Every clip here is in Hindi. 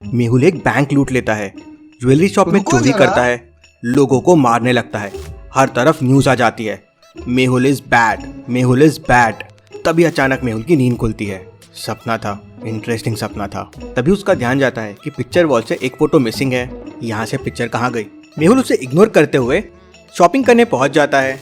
मेहुल एक बैंक लूट लेता है, ज्वेलरी शॉप में चोरी करता है, लोगों को मारने लगता है, हर तरफ न्यूज आ जाती है, Mehul is bad, Mehul is bad. तभी अचानक मेहुल की नींद खुलती है। सपना था, इंटरेस्टिंग सपना था। तभी उसका ध्यान जाता है कि पिक्चर वॉल से एक फोटो मिसिंग है। यहाँ से पिक्चर कहाँ गई? मेहुल उसे इग्नोर करते हुए शॉपिंग करने पहुंच जाता है।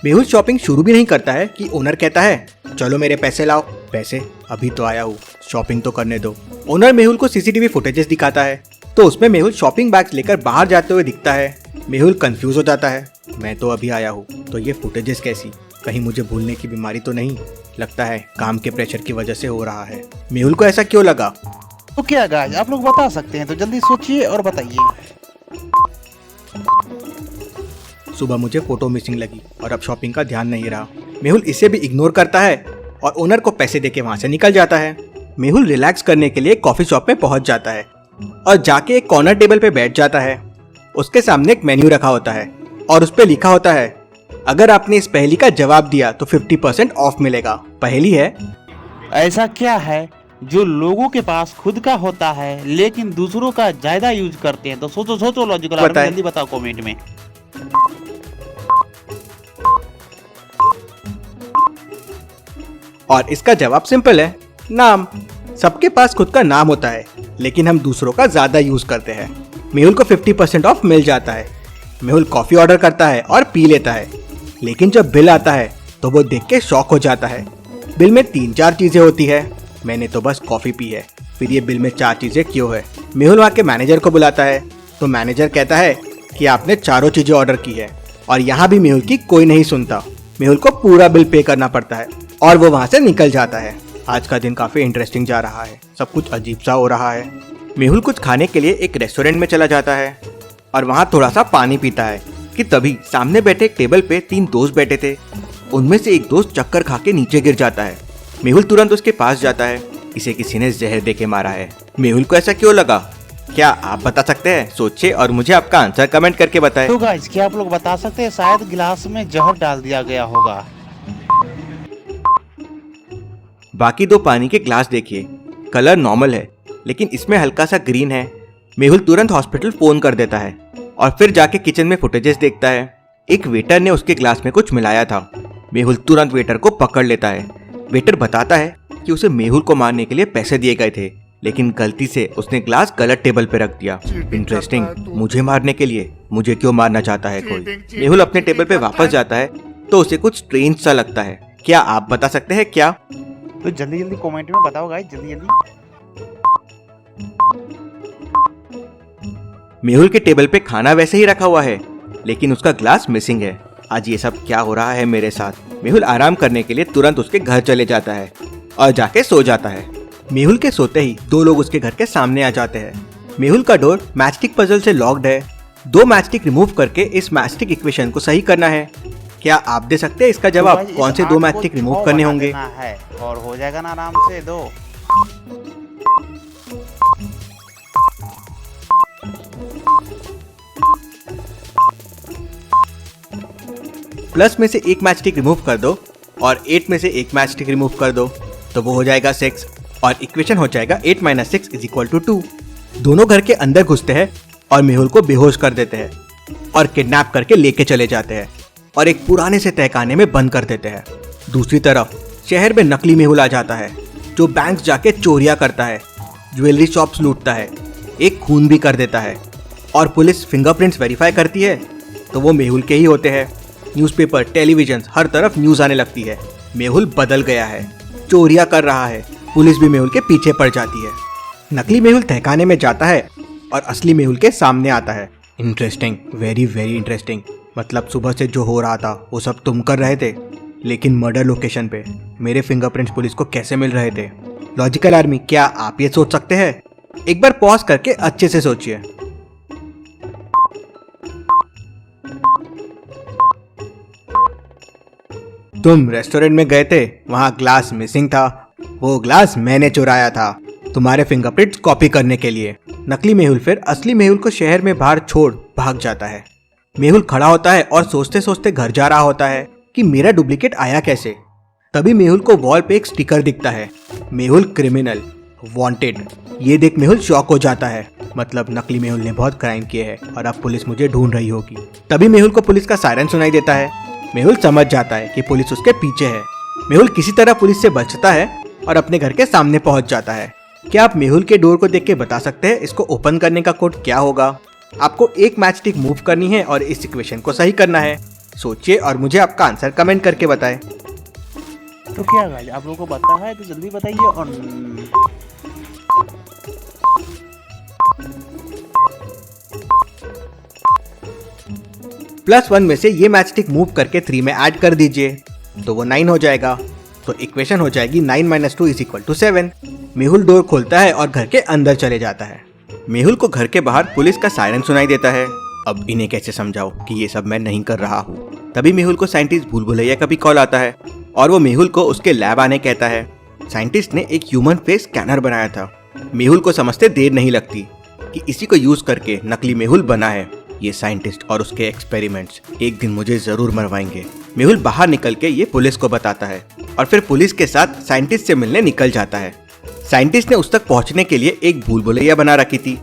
मेहुल शॉपिंग शुरू भी नहीं करता है कि ओनर कहता है, चलो मेरे पैसे लाओ। पैसे? अभी तो आया हूँ, शॉपिंग तो करने दो। ओनर मेहुल को सीसीटीवी फुटेजेस दिखाता है तो उसमें मेहुल शॉपिंग बैग्स लेकर बाहर जाते हुए दिखता है। मेहुल कंफ्यूज हो जाता है, मैं तो अभी आया हूँ, तो ये फुटेजेस कैसी? कहीं मुझे भूलने की बीमारी तो नहीं? लगता है काम के प्रेशर की वजह से हो रहा है। मेहुल को ऐसा क्यों लगा? तो क्या गाइस, आप लोग बता सकते हैं, तो जल्दी सोचिए और बताइए। सुबह मुझे फोटो मिसिंग लगी और अब शॉपिंग का ध्यान नहीं रहा। मेहुल इसे भी इग्नोर करता है और ओनर को पैसे देके वहां से निकल जाता है। मेहुल रिलैक्स करने के लिए कॉफी शॉप में पहुंच जाता है और जाके एक कॉर्नर टेबल पे बैठ जाता है। उसके सामने एक मेन्यू रखा होता है और उस पे लिखा होता है, अगर आपने इस पहेली का जवाब दिया तो 50% ऑफ मिलेगा। पहेली है, ऐसा क्या है जो लोगों के पास खुद का होता है लेकिन दूसरों का ज्यादा यूज करते हैं? तो सोचो सोचो लॉजिकल आदमी, जल्दी बताओ कमेंट में। और इसका जवाब सिंपल है, नाम। सबके पास खुद का नाम होता है लेकिन हम दूसरों का ज्यादा यूज करते हैं। मेहुल को 50% ऑफ मिल जाता है। मेहुल कॉफी ऑर्डर करता है और पी लेता है, लेकिन जब बिल आता है तो वो देख के शॉक हो जाता है। बिल में 3-4 चीजें होती है। मैंने तो बस कॉफी पी है, फिर ये बिल में 4 चीजें क्यों है? मेहुल वहाँ के मैनेजर को बुलाता है तो मैनेजर कहता है कि आपने 4 चीजें ऑर्डर की है और यहाँ भी मेहुल की कोई नहीं सुनता। मेहुल को पूरा बिल पे करना पड़ता है और वो वहाँ से निकल जाता है। आज का दिन काफी इंटरेस्टिंग जा रहा है, सब कुछ अजीब सा हो रहा है। मेहुल कुछ खाने के लिए एक रेस्टोरेंट में चला जाता है और वहाँ थोड़ा सा पानी पीता है कि तभी सामने बैठे एक टेबल पे 3 दोस्त बैठे थे। उनमें से एक दोस्त चक्कर खा के नीचे गिर जाता है। मेहुल तुरंत उसके पास जाता है, इसे किसी ने जहर देके मारा है। मेहुल को ऐसा क्यों लगा? क्या आप बता सकते हैं? सोचिए और मुझे आपका आंसर कमेंट करके बताएं। तो गाइस, क्या आप लोग बता सकते हैं? शायद गिलास में जहर डाल दिया गया होगा। बाकी 2 पानी के ग्लास देखिए, कलर नॉर्मल है लेकिन इसमें हल्का सा ग्रीन है। मेहुल तुरंत हॉस्पिटल फोन कर देता है और फिर जाके किचन में फुटेजेस देखता है। एक वेटर ने उसके ग्लास में कुछ मिलाया था। मेहुल तुरंत वेटर को पकड़ लेता है। वेटर बताता है कि उसे मेहुल को मारने के लिए पैसे दिए गए थे, लेकिन गलती से उसने ग्लास गलत टेबल पे रख दिया। इंटरेस्टिंग, मुझे मारने के लिए? मुझे क्यों मारना चाहता है कोई? मेहुल अपने टेबल पे वापस जाता है तो उसे कुछ स्ट्रेंज सा लगता है। क्या आप बता सकते हैं क्या? तो जल्दी जल्दी कमेंट में बताओ गाइस, जल्दी जल्दी। मेहुल के टेबल पे खाना वैसे ही रखा हुआ है लेकिन उसका ग्लास मिसिंग है। आज ये सब क्या हो रहा है मेरे साथ? मेहुल आराम करने के लिए तुरंत उसके घर चले जाता है और जाके सो जाता है। मेहुल के सोते ही 2 लोग उसके घर के सामने आ जाते हैं। मेहुल का डोर मैचस्टिक पजल से लॉक्ड है। 2 मैचस्टिक रिमूव करके इस मैचस्टिक इक्वेशन को सही करना है। क्या आप दे सकते हैं इसका जवाब? तो कौन से 2 मैचस्टिक रिमूव करने होंगे? है और हो जाएगा ना आराम से 2। प्लस में से 1 मैचस्टिक रिमूव कर दो और 8 में से 1 मैचस्टिक रिमूव कर दो तो वो हो जाएगा 6 और इक्वेशन हो जाएगा 8 - 6 = 2। दोनों घर के अंदर घुसते हैं और मेहुल को बेहोश कर देते हैं और किडनैप करके लेके चले जाते हैं और एक पुराने से तहखाने में बंद कर देते हैं। दूसरी तरफ शहर में नकली मेहुल आ जाता है जो बैंक जाके चोरियां करता है, ज्वेलरी शॉप्स लूटता है, एक खून भी कर देता है और पुलिस फिंगरप्रिंट्स वेरीफाई करती है तो वो मेहुल के ही होते हैं। न्यूज़पेपर, टेलीविजन, हर तरफ न्यूज आने लगती है। मेहुल बदल गया है, चोरियां कर रहा है। पुलिस भी मेहुल के पीछे पड़ जाती है। नकली मेहुल तहखाने में जाता है और असली मेहुल के सामने आता है। Interesting, very very interesting. मतलब सुबह से जो हो रहा था वो सब तुम कर रहे थे, लेकिन मर्डर लोकेशन पे मेरे फिंगरप्रिंट्स पुलिस को कैसे मिल रहे थे? लॉजिकल आर्मी, क्या आप ये सोच सकते हैं? एक बार पॉज करके अच्छे से सोचिए। तुम रेस्टोरेंट में गए थे, वहां ग्लास मिसिंग था। वो ग्लास मैंने चुराया था तुम्हारे फिंगरप्रिंट्स कॉपी करने के लिए। नकली मेहुल फिर असली मेहुल को शहर में बाहर छोड़ भाग जाता है। मेहुल खड़ा होता है और सोचते सोचते घर जा रहा होता है कि मेरा डुप्लीकेट आया कैसे। तभी मेहुल को वॉल पे एक स्टिकर दिखता है, मेहुल क्रिमिनल। वांटेड। ये देख मेहुल शॉक हो जाता है, मतलब नकली मेहुल ने बहुत क्राइम किए हैं और अब पुलिस मुझे ढूंढ रही होगी। तभी मेहुल को पुलिस का सायरन सुनाई देता है। मेहुल समझ जाता है कि पुलिस उसके पीछे है। मेहुल किसी तरह पुलिस से बचता है और अपने घर के सामने पहुंच जाता है। क्या आप मेहुल के डोर को देख के बता सकते हैं इसको ओपन करने का कोड क्या होगा? आपको एक मैच स्टिक मूव करनी है और इस इक्वेशन को सही करना है। सोचिए और मुझे आपका आंसर कमेंट करके बताएं। तो क्या गाइस, आप लोगों को पता है तो जल्दी बताइए। और +1 में से ये मैच स्टिक मूव करके 3 में ऐड कर दीजिए तो वो 9 हो जाएगा। तो इक्वेशन हो जाएगी 9 - 2 = 7। मेहुल डोर खोलता है और घर के अंदर चले जाता है। मेहुल को घर के बाहर पुलिस का सायरन सुनाई देता है। अब इन्हें कैसे समझाओ कि ये सब मैं नहीं कर रहा हूँ। तभी मेहुल को साइंटिस्ट भूल भुलैया का भी कॉल आता है और वो मेहुल को उसके लैब आने कहता है। साइंटिस्ट ने एक ह्यूमन फेस स्कैनर बनाया था। मेहुल को समझते देर नहीं लगती कि इसी को यूज करके नकली मेहुल बना है। ये साइंटिस्ट और उसके एक्सपेरिमेंट्स एक दिन मुझे जरूर मरवाएंगे। मेहुल बाहर निकल के ये पुलिस को बताता है और फिर पुलिस के साथ साइंटिस्ट से मिलने निकल जाता है। साइंटिस्ट ने उस तक पहुंचने के लिए एक भूल भुलैया बना रखी थी।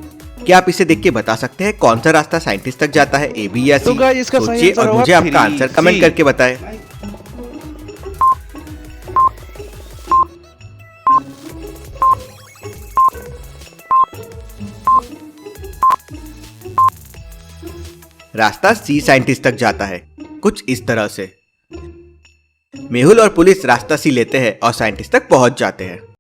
क्या आप इसे देख के बता सकते हैं कौन सा रास्ता साइंटिस्ट तक जाता है, ए बी या सी? तो गाइस, इसका सही सोचिए आंसर और होगा मुझे आपका 3, आंसर कमेंट सी। करके बताएं। रास्ता सी साइंटिस्ट तक जाता है, कुछ इस तरह से। मेहुल और पुलिस रास्ता सी लेते हैं और साइंटिस्ट तक पहुंच जाते हैं।